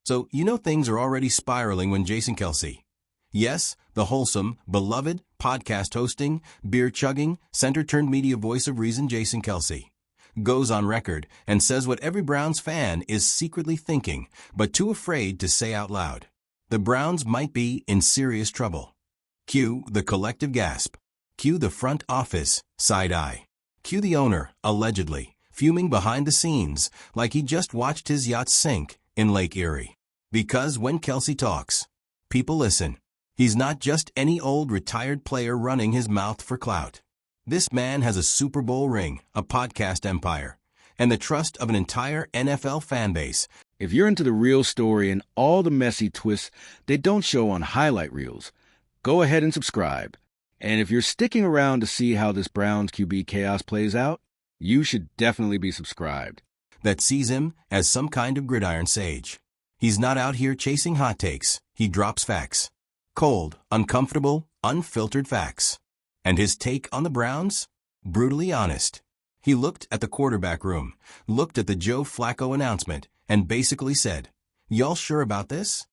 So you know things are already spiraling when Jason Kelce, yes, the wholesome, beloved, podcast-hosting, beer-chugging, center-turned media voice of reason Jason Kelce, goes on record and says what every Browns fan is secretly thinking, but too afraid to say out loud. The Browns might be in serious trouble. Cue the collective gasp. Cue the front office side-eye. Cue the owner, allegedly, fuming behind the scenes like he just watched his yacht sink in Lake Erie. Because when Kelce talks, people listen. He's not just any old retired player running his mouth for clout. This man has a Super Bowl ring, a podcast empire, and the trust of an entire NFL fan base. If you're into the real story and all the messy twists they don't show on highlight reels, go ahead and subscribe. And if you're sticking around to see how this Browns QB chaos plays out, you should definitely be subscribed. That sees him as some kind of gridiron sage. He's not out here chasing hot takes. He drops facts. Cold, uncomfortable, unfiltered facts. And his take on the Browns? Brutally honest. He looked at the quarterback room, looked at the Joe Flacco announcement, and basically said, "Y'all sure about this?"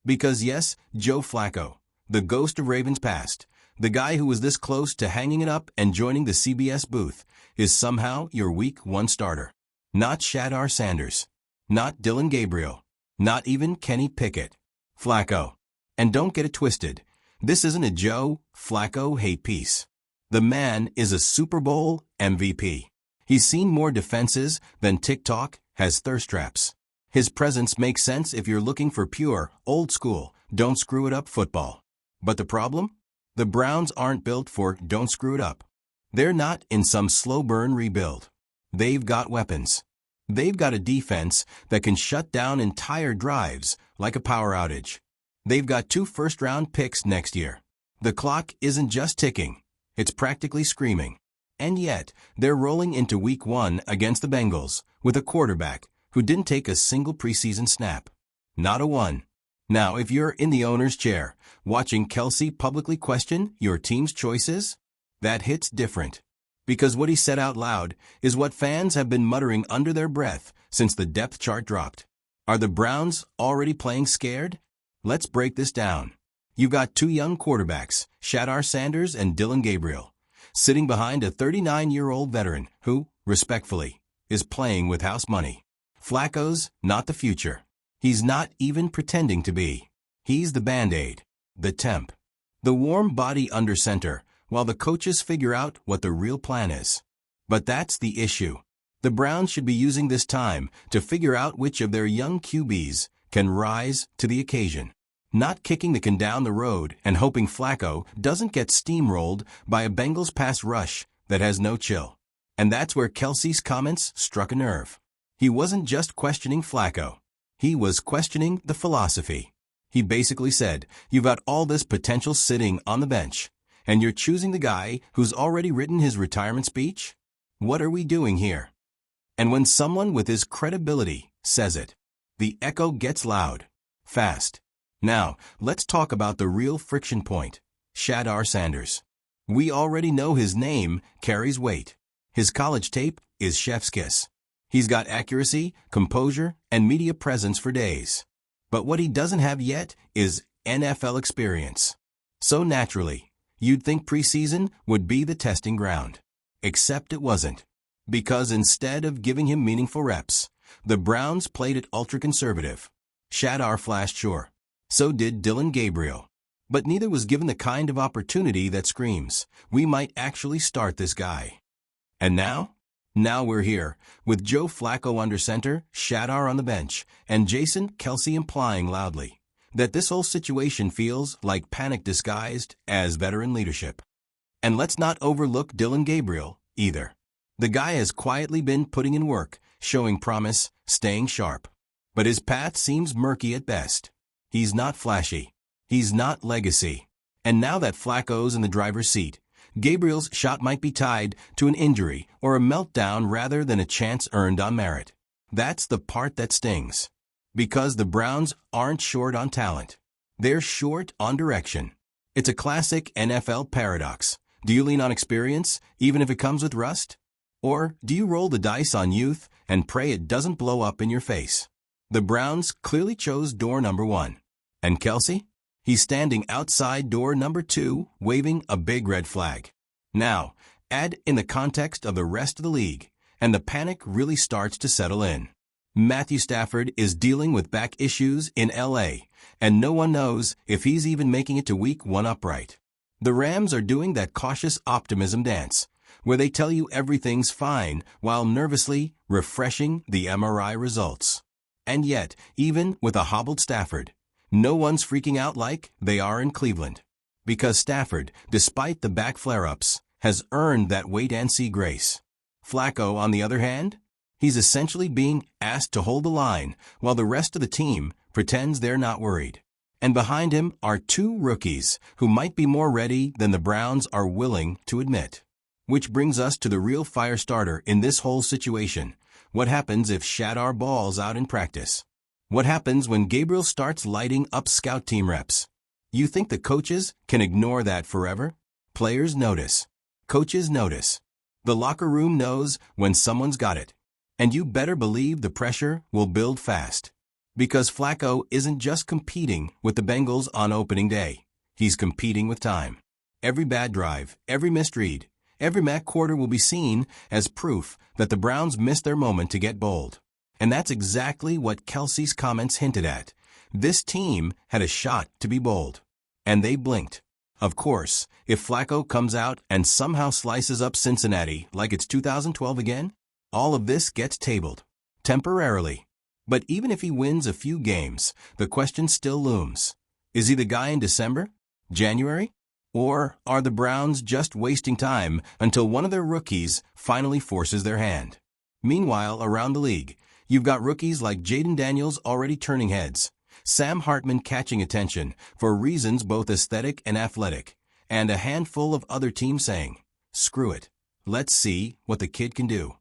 Because yes, Joe Flacco, the ghost of Ravens past, the guy who was this close to hanging it up and joining the CBS booth, is somehow your Week 1 starter. Not Shadar Sanders. Not Dylan Gabriel. Not even Kenny Pickett. Flacco. And don't get it twisted. This isn't a Joe Flacco hate piece. The man is a Super Bowl MVP. He's seen more defenses than TikTok has thirst traps. His presence makes sense if you're looking for pure, old school, don't screw it up football. But the problem? The Browns aren't built for don't screw it up. They're not in some slow burn rebuild. They've got weapons. They've got a defense that can shut down entire drives like a power outage. They've got 2 first-round picks next year. The clock isn't just ticking. It's practically screaming. And yet, they're rolling into Week 1 against the Bengals with a quarterback who didn't take a single preseason snap. Not a one. Now, if you're in the owner's chair, watching Kelce publicly question your team's choices, that hits different. Because what he said out loud is what fans have been muttering under their breath since the depth chart dropped. Are the Browns already playing scared? Let's break this down. You've got 2 young quarterbacks, Shadar Sanders and Dylan Gabriel, sitting behind a 39-year-old veteran who, respectfully, is playing with house money. Flacco's not the future. He's not even pretending to be. He's the Band-Aid, the temp, the warm body under center, while the coaches figure out what the real plan is. But that's the issue. The Browns should be using this time to figure out which of their young QBs can rise to the occasion, not kicking the can down the road and hoping Flacco doesn't get steamrolled by a Bengals pass rush that has no chill. And that's where Kelce's comments struck a nerve. He wasn't just questioning Flacco. He was questioning the philosophy. He basically said, "You've got all this potential sitting on the bench, and you're choosing the guy who's already written his retirement speech? What are we doing here?" And when someone with his credibility says it, the echo gets loud, fast. Now, let's talk about the real friction point, Shadar Sanders. We already know his name carries weight. His college tape is chef's kiss. He's got accuracy, composure, and media presence for days. But what he doesn't have yet is NFL experience. So naturally, you'd think preseason would be the testing ground. Except it wasn't. Because instead of giving him meaningful reps, the Browns played it ultra-conservative. Shadar flashed sure. So did Dylan Gabriel. But neither was given the kind of opportunity that screams, "We might actually start this guy." And now? Now we're here, with Joe Flacco under center, Shadar on the bench, and Jason Kelce implying loudly that this whole situation feels like panic disguised as veteran leadership. And let's not overlook Dylan Gabriel, either. The guy has quietly been putting in work, showing promise, staying sharp. But his path seems murky at best. He's not flashy. He's not legacy. And now that Flacco's in the driver's seat, Gabriel's shot might be tied to an injury or a meltdown rather than a chance earned on merit. That's the part that stings. Because the Browns aren't short on talent. They're short on direction. It's a classic NFL paradox. Do you lean on experience, even if it comes with rust? Or do you roll the dice on youth and pray it doesn't blow up in your face? The Browns clearly chose door number 1. And Kelce? He's standing outside door number 2, waving a big red flag. Now, add in the context of the rest of the league, and the panic really starts to settle in. Matthew Stafford is dealing with back issues in LA, and no one knows if he's even making it to week 1 upright. The Rams are doing that cautious optimism dance, where they tell you everything's fine while nervously refreshing the MRI results. And yet, even with a hobbled Stafford, no one's freaking out like they are in Cleveland. Because Stafford, despite the back flare-ups, has earned that wait-and-see grace. Flacco, on the other hand, he's essentially being asked to hold the line while the rest of the team pretends they're not worried. And behind him are 2 rookies who might be more ready than the Browns are willing to admit. Which brings us to the real fire starter in this whole situation. What happens if Shadar balls out in practice? What happens when Gabriel starts lighting up scout team reps? You think the coaches can ignore that forever? Players notice. Coaches notice. The locker room knows when someone's got it. And you better believe the pressure will build fast. Because Flacco isn't just competing with the Bengals on opening day. He's competing with time. Every bad drive, every missed read, every MAC quarter will be seen as proof that the Browns missed their moment to get bold. And that's exactly what Kelce's comments hinted at. This team had a shot to be bold. And they blinked. Of course, if Flacco comes out and somehow slices up Cincinnati like it's 2012 again, all of this gets tabled. Temporarily. But even if he wins a few games, the question still looms. Is he the guy in December? January? Or are the Browns just wasting time until one of their rookies finally forces their hand? Meanwhile, around the league, you've got rookies like Jaden Daniels already turning heads, Sam Hartman catching attention for reasons both aesthetic and athletic, and a handful of other teams saying, screw it, let's see what the kid can do.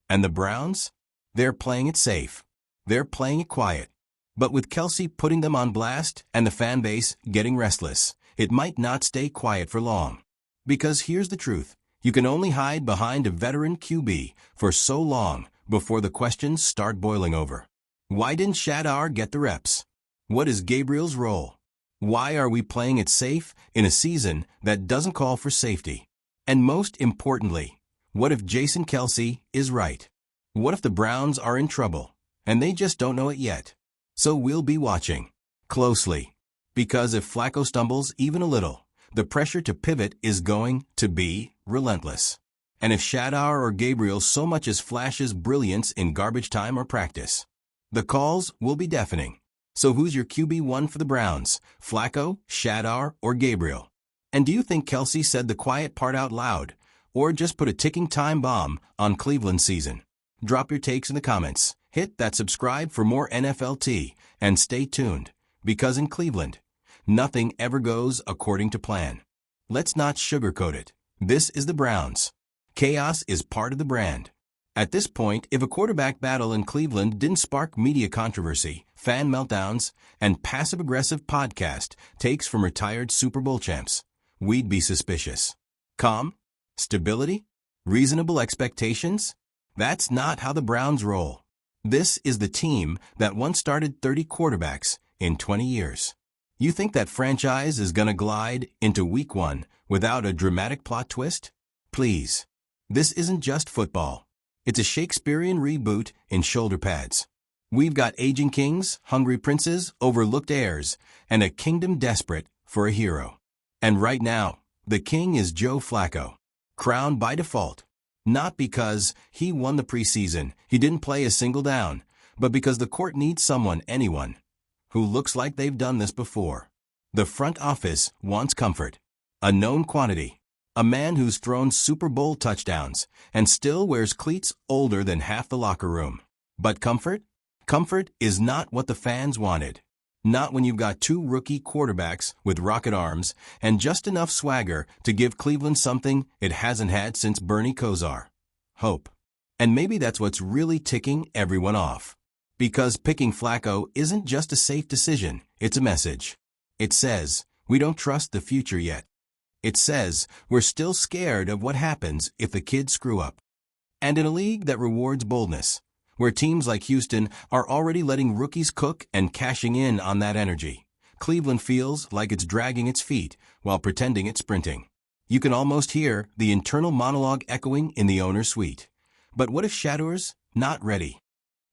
And the Browns? They're playing it safe. They're playing it quiet. But with Kelce putting them on blast and the fan base getting restless, it might not stay quiet for long. Because here's the truth. You can only hide behind a veteran QB for so long before the questions start boiling over. Why didn't Shadar get the reps? What is Gabriel's role? Why are we playing it safe in a season that doesn't call for safety? And most importantly, what if Jason Kelce is right? What if the Browns are in trouble, and they just don't know it yet? So we'll be watching closely. Because if Flacco stumbles even a little, the pressure to pivot is going to be relentless. And if Shadar or Gabriel so much as flashes brilliance in garbage time or practice, the calls will be deafening. So who's your QB1 for the Browns? Flacco, Shadar, or Gabriel? And do you think Kelce said the quiet part out loud, or just put a ticking time bomb on Cleveland season? Drop your takes in the comments. Hit that subscribe for more NFLT, and stay tuned, because in Cleveland, nothing ever goes according to plan. Let's not sugarcoat it. This is the Browns. Chaos is part of the brand. At this point, if a quarterback battle in Cleveland didn't spark media controversy, fan meltdowns, and passive-aggressive podcast takes from retired Super Bowl champs, we'd be suspicious. Calm? Stability? Reasonable expectations? That's not how the Browns roll. This is the team that once started 30 quarterbacks in 20 years. You think that franchise is going to glide into week 1 without a dramatic plot twist? Please. This isn't just football. It's a Shakespearean reboot in shoulder pads. We've got aging kings, hungry princes, overlooked heirs, and a kingdom desperate for a hero. And right now, the king is Joe Flacco, crowned by default. Not because he won the preseason, he didn't play a single down, but because the court needs anyone, who looks like they've done this before. The front office wants comfort, a known quantity, a man who's thrown Super Bowl touchdowns and still wears cleats older than half the locker room. But comfort? Comfort is not what the fans wanted. Not when you've got 2 rookie quarterbacks with rocket arms and just enough swagger to give Cleveland something it hasn't had since Bernie Kosar. Hope. And maybe that's what's really ticking everyone off. Because picking Flacco isn't just a safe decision, it's a message. It says, we don't trust the future yet. It says, we're still scared of what happens if the kids screw up. And in a league that rewards boldness, where teams like Houston are already letting rookies cook and cashing in on that energy. Cleveland feels like it's dragging its feet while pretending it's sprinting. You can almost hear the internal monologue echoing in the owner's suite. But what if Shador's not ready?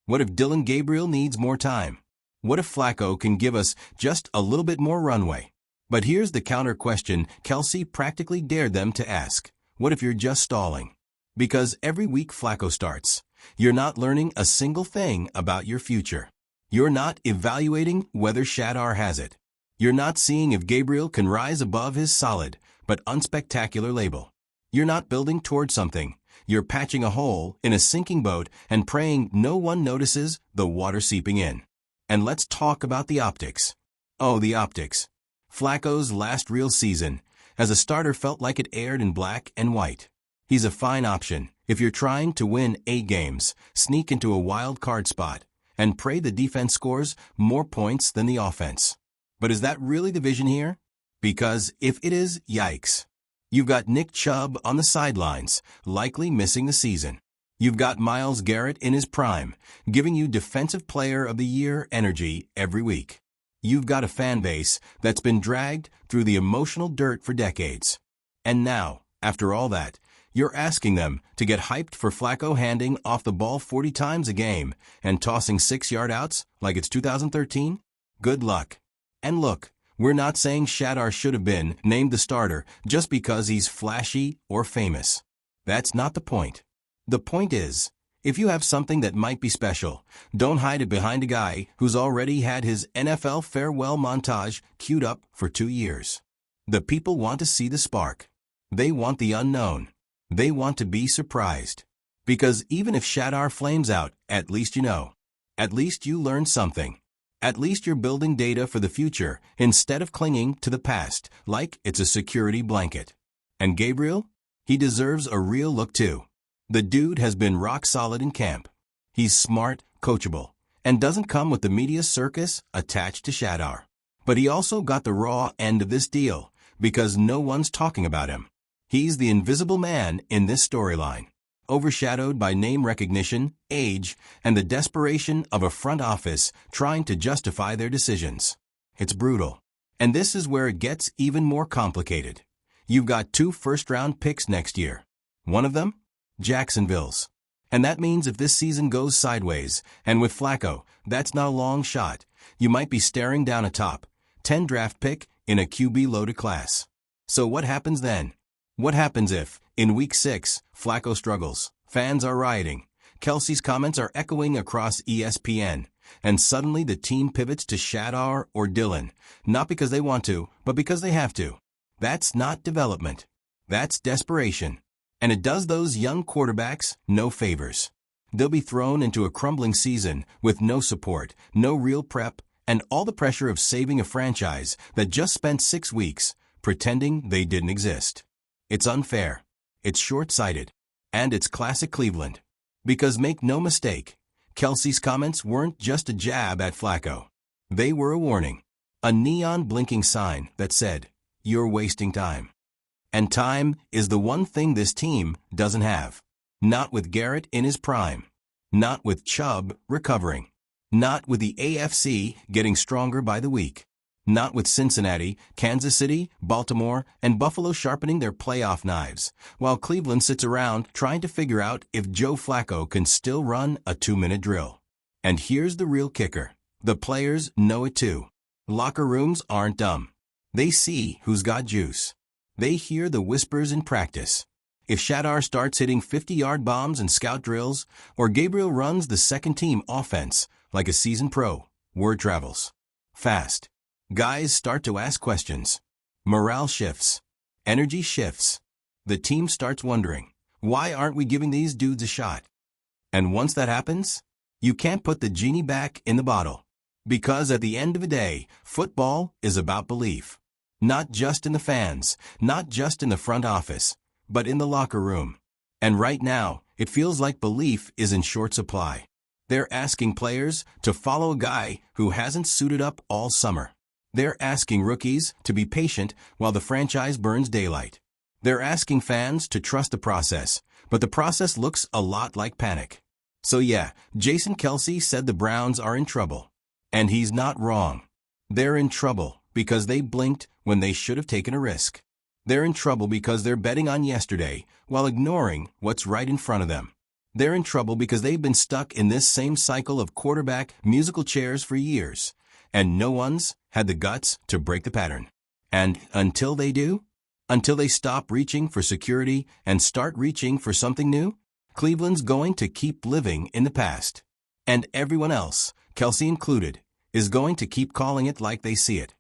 What if Dillon Gabriel needs more time? What if Flacco can give us just a little bit more runway? But here's the counter question Kelce practically dared them to ask. What if you're just stalling? Because every week Flacco starts, you're not learning a single thing about your future. You're not evaluating whether Shador has it. You're not seeing if Gabriel can rise above his solid but unspectacular label. You're not building toward something. You're patching a hole in a sinking boat and praying no one notices the water seeping in. And let's talk about the optics. Oh, the optics. Flacco's last real season as a starter felt like it aired in black and white. He's a fine option if you're trying to win 8 games, sneak into a wild card spot, and pray the defense scores more points than the offense. But is that really the vision here? Because if it is, yikes. You've got Nick Chubb on the sidelines, likely missing the season. You've got Myles Garrett in his prime, giving you Defensive Player of the Year energy every week. You've got a fan base that's been dragged through the emotional dirt for decades. And now, after all that, you're asking them to get hyped for Flacco handing off the ball 40 times a game and tossing 6-yard outs like it's 2013? Good luck. And look, we're not saying Shador should have been named the starter just because he's flashy or famous. That's not the point. The point is, if you have something that might be special, don't hide it behind a guy who's already had his NFL farewell montage queued up for 2 years. The people want to see the spark. They want the unknown. They want to be surprised. Because even if Shador flames out, at least you know. At least you learned something. At least you're building data for the future instead of clinging to the past like it's a security blanket. And Gabriel? He deserves a real look too. The dude has been rock solid in camp. He's smart, coachable, and doesn't come with the media circus attached to Shador. But he also got the raw end of this deal because no one's talking about him. He's the invisible man in this storyline, overshadowed by name recognition, age, and the desperation of a front office trying to justify their decisions. It's brutal. And this is where it gets even more complicated. You've got 2 first-round picks next year. One of them? Jacksonville's. And that means if this season goes sideways, and with Flacco, that's not a long shot, you might be staring down a top 10 draft pick in a QB-loaded class. So what happens then? What happens if, in Week 6, Flacco struggles, fans are rioting, Kelce's comments are echoing across ESPN, and suddenly the team pivots to Shador or Dillon, not because they want to, but because they have to? That's not development. That's desperation. And it does those young quarterbacks no favors. They'll be thrown into a crumbling season with no support, no real prep, and all the pressure of saving a franchise that just spent 6 weeks pretending they didn't exist. It's unfair, it's short-sighted, and it's classic Cleveland. Because make no mistake, Kelce's comments weren't just a jab at Flacco. They were a warning, a neon blinking sign that said, "You're wasting time." And time is the one thing this team doesn't have. Not with Garrett in his prime. Not with Chubb recovering. Not with the AFC getting stronger by the week. Not with Cincinnati, Kansas City, Baltimore, and Buffalo sharpening their playoff knives, while Cleveland sits around trying to figure out if Joe Flacco can still run a 2-minute drill. And here's the real kicker. The players know it too. Locker rooms aren't dumb. They see who's got juice. They hear the whispers in practice. If Shador starts hitting 50-yard bombs in scout drills, or Gabriel runs the second-team offense like a seasoned pro, word travels fast. Guys start to ask questions. Morale shifts. Energy shifts. The team starts wondering, why aren't we giving these dudes a shot? And once that happens, you can't put the genie back in the bottle. Because at the end of the day, football is about belief. Not just in the fans, not just in the front office, but in the locker room. And right now, it feels like belief is in short supply. They're asking players to follow a guy who hasn't suited up all summer. They're asking rookies to be patient while the franchise burns daylight. They're asking fans to trust the process, but the process looks a lot like panic. So yeah, Jason Kelce said the Browns are in trouble. And he's not wrong. They're in trouble because they blinked when they should have taken a risk. They're in trouble because they're betting on yesterday while ignoring what's right in front of them. They're in trouble because they've been stuck in this same cycle of quarterback musical chairs for years, and no one's had the guts to break the pattern. And until they do, until they stop reaching for security and start reaching for something new, Cleveland's going to keep living in the past. And everyone else, Kelce included, is going to keep calling it like they see it.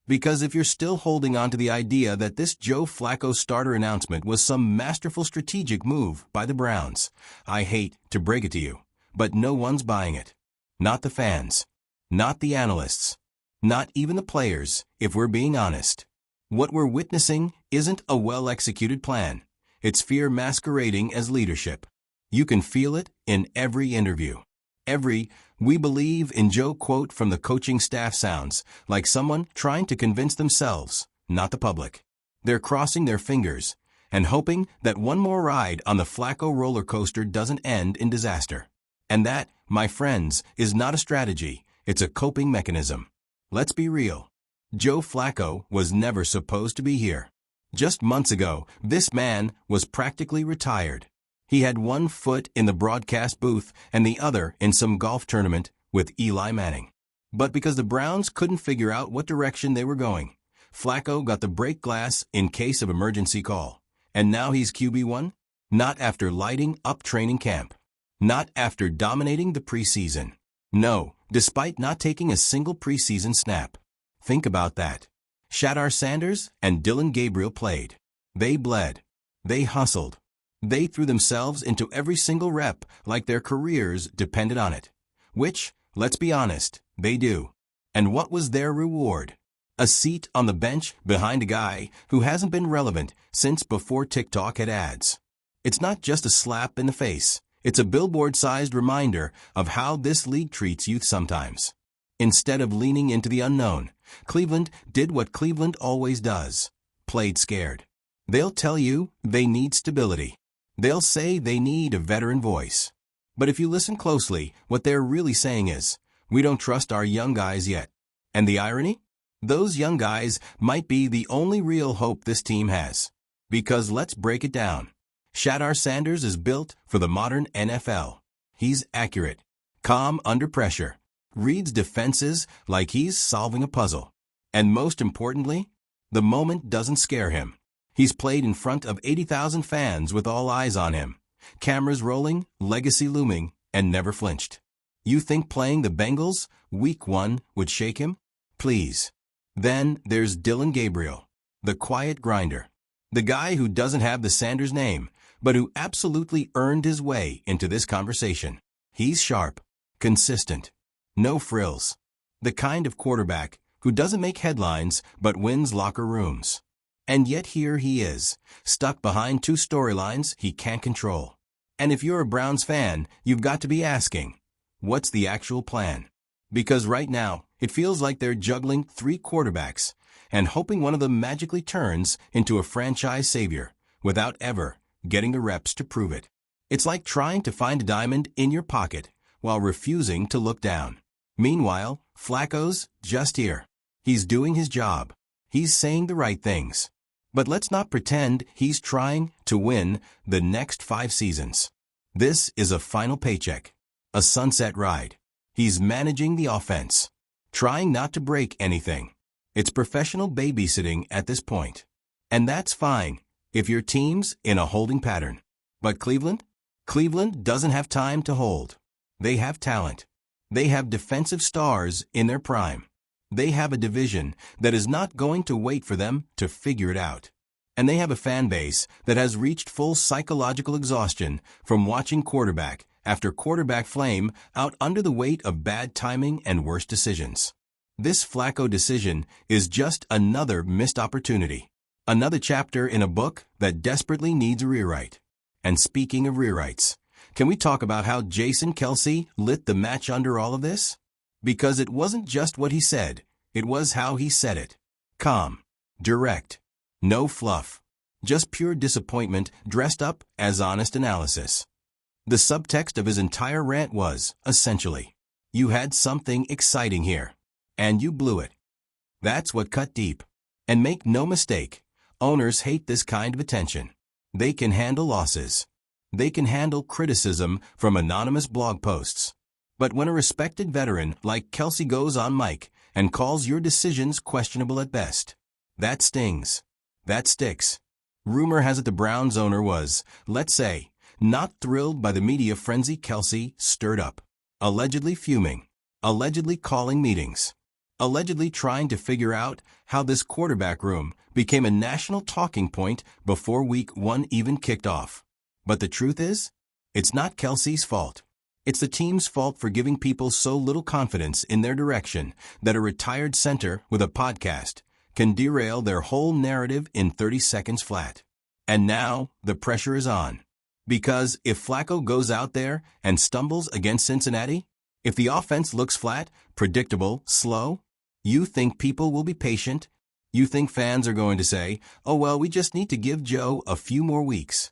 Because if you're still holding on to the idea that this Joe Flacco starter announcement was some masterful strategic move by the Browns, I hate to break it to you, but no one's buying it. Not the fans. Not the analysts. Not even the players, if we're being honest. What we're witnessing isn't a well-executed plan. It's fear masquerading as leadership. You can feel it in every interview. Every "we believe in Joe" quote from the coaching staff sounds like someone trying to convince themselves, not the public. They're crossing their fingers and hoping that one more ride on the Flacco roller coaster doesn't end in disaster. And that, my friends, is not a strategy, it's a coping mechanism. Let's be real. Joe Flacco was never supposed to be here. Just months ago, this man was practically retired. He had one foot in the broadcast booth and the other in some golf tournament with Eli Manning. But because the Browns couldn't figure out what direction they were going, Flacco got the break glass in case of emergency call. And now he's QB1? Not after lighting up training camp. Not after dominating the preseason. No, despite not taking a single preseason snap. Think about that. Shadar Sanders and Dylan Gabriel played. They bled. They hustled. They threw themselves into every single rep like their careers depended on it. Which, let's be honest, they do. And what was their reward? A seat on the bench behind a guy who hasn't been relevant since before TikTok had ads. It's not just a slap in the face. It's a billboard-sized reminder of how this league treats youth sometimes. Instead of leaning into the unknown, Cleveland did what Cleveland always does. Played scared. They'll tell you they need stability. They'll say they need a veteran voice. But if you listen closely, what they're really saying is, we don't trust our young guys yet. And the irony? Those young guys might be the only real hope this team has. Because let's break it down. Shadar Sanders is built for the modern NFL. He's accurate, calm under pressure, reads defenses like he's solving a puzzle. And most importantly, the moment doesn't scare him. He's played in front of 80,000 fans with all eyes on him. Cameras rolling, legacy looming, and never flinched. You think playing the Bengals, week 1, would shake him? Please. Then there's Dylan Gabriel, the quiet grinder. The guy who doesn't have the Sanders name, but who absolutely earned his way into this conversation. He's sharp, consistent, no frills. The kind of quarterback who doesn't make headlines but wins locker rooms. And yet here he is, stuck behind two storylines he can't control. And if you're a Browns fan, you've got to be asking, what's the actual plan? Because right now, it feels like they're juggling 3 quarterbacks and hoping one of them magically turns into a franchise savior without ever getting the reps to prove it. It's like trying to find a diamond in your pocket while refusing to look down. Meanwhile, Flacco's just here. He's doing his job. He's saying the right things. But let's not pretend he's trying to win the next 5 seasons. This is a final paycheck, a sunset ride. He's managing the offense, trying not to break anything. It's professional babysitting at this point. And that's fine if your team's in a holding pattern. But Cleveland? Cleveland doesn't have time to hold. They have talent. They have defensive stars in their prime. They have a division that is not going to wait for them to figure it out. And they have a fan base that has reached full psychological exhaustion from watching quarterback after quarterback flame out under the weight of bad timing and worse decisions. This Flacco decision is just another missed opportunity. Another chapter in a book that desperately needs a rewrite. And speaking of rewrites, can we talk about how Jason Kelce lit the match under all of this? Because it wasn't just what he said, it was how he said it. Calm, direct, no fluff, just pure disappointment dressed up as honest analysis. The subtext of his entire rant was, essentially, you had something exciting here, and you blew it. That's what cut deep. And make no mistake, owners hate this kind of attention. They can handle losses. They can handle criticism from anonymous blog posts. But when a respected veteran like Kelce goes on mic and calls your decisions questionable at best, that stings. That sticks. Rumor has it the Browns owner was, let's say, not thrilled by the media frenzy Kelce stirred up. Allegedly fuming. Allegedly calling meetings. Allegedly trying to figure out how this quarterback room became a national talking point before Week 1 even kicked off. But the truth is, it's not Kelce's fault. It's the team's fault for giving people so little confidence in their direction that a retired center with a podcast can derail their whole narrative in 30 seconds flat. And now, the pressure is on. Because if Flacco goes out there and stumbles against Cincinnati, if the offense looks flat, predictable, slow, you think people will be patient? You think fans are going to say, oh well, we just need to give Joe a few more weeks?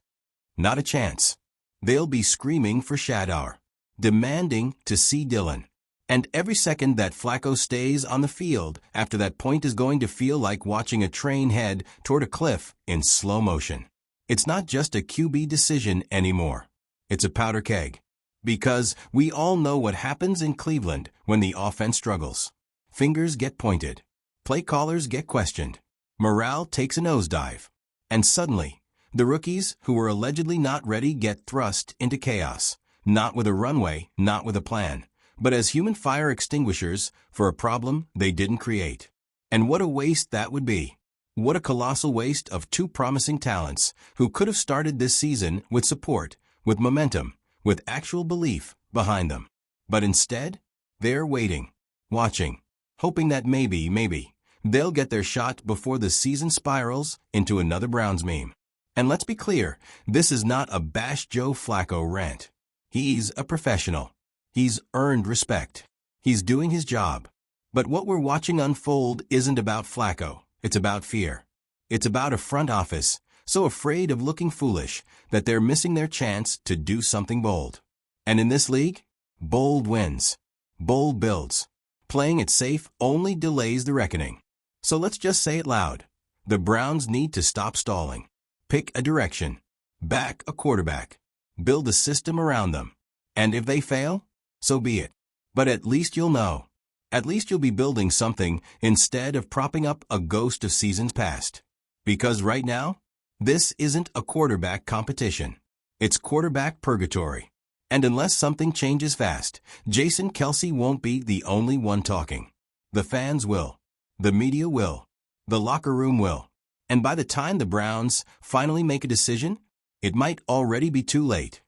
Not a chance. They'll be screaming for Shadar, demanding to see Dillon. And every second that Flacco stays on the field after that point is going to feel like watching a train head toward a cliff in slow motion. It's not just a QB decision anymore. It's a powder keg. Because we all know what happens in Cleveland when the offense struggles. Fingers get pointed. Play callers get questioned. Morale takes a nosedive. And suddenly, the rookies who were allegedly not ready get thrust into chaos. Not with a runway, not with a plan, but as human fire extinguishers for a problem they didn't create. And what a waste that would be. What a colossal waste of two promising talents who could have started this season with support, with momentum, with actual belief behind them. But instead, they're waiting, watching, hoping that maybe, they'll get their shot before the season spirals into another Browns meme. And let's be clear, this is not a bash Joe Flacco rant. He's a professional. He's earned respect. He's doing his job. But what we're watching unfold isn't about Flacco. It's about fear. It's about a front office so afraid of looking foolish that they're missing their chance to do something bold. And in this league, bold wins. Bold builds. Playing it safe only delays the reckoning. So let's just say it loud. The Browns need to stop stalling. Pick a direction. Back a quarterback. Build a system around them. And if they fail, so be it. But at least you'll know. At least you'll be building something instead of propping up a ghost of seasons past. Because right now, this isn't a quarterback competition. It's quarterback purgatory. And unless something changes fast, Jason Kelce won't be the only one talking. The fans will. The media will. The locker room will. And by the time the Browns finally make a decision, it might already be too late.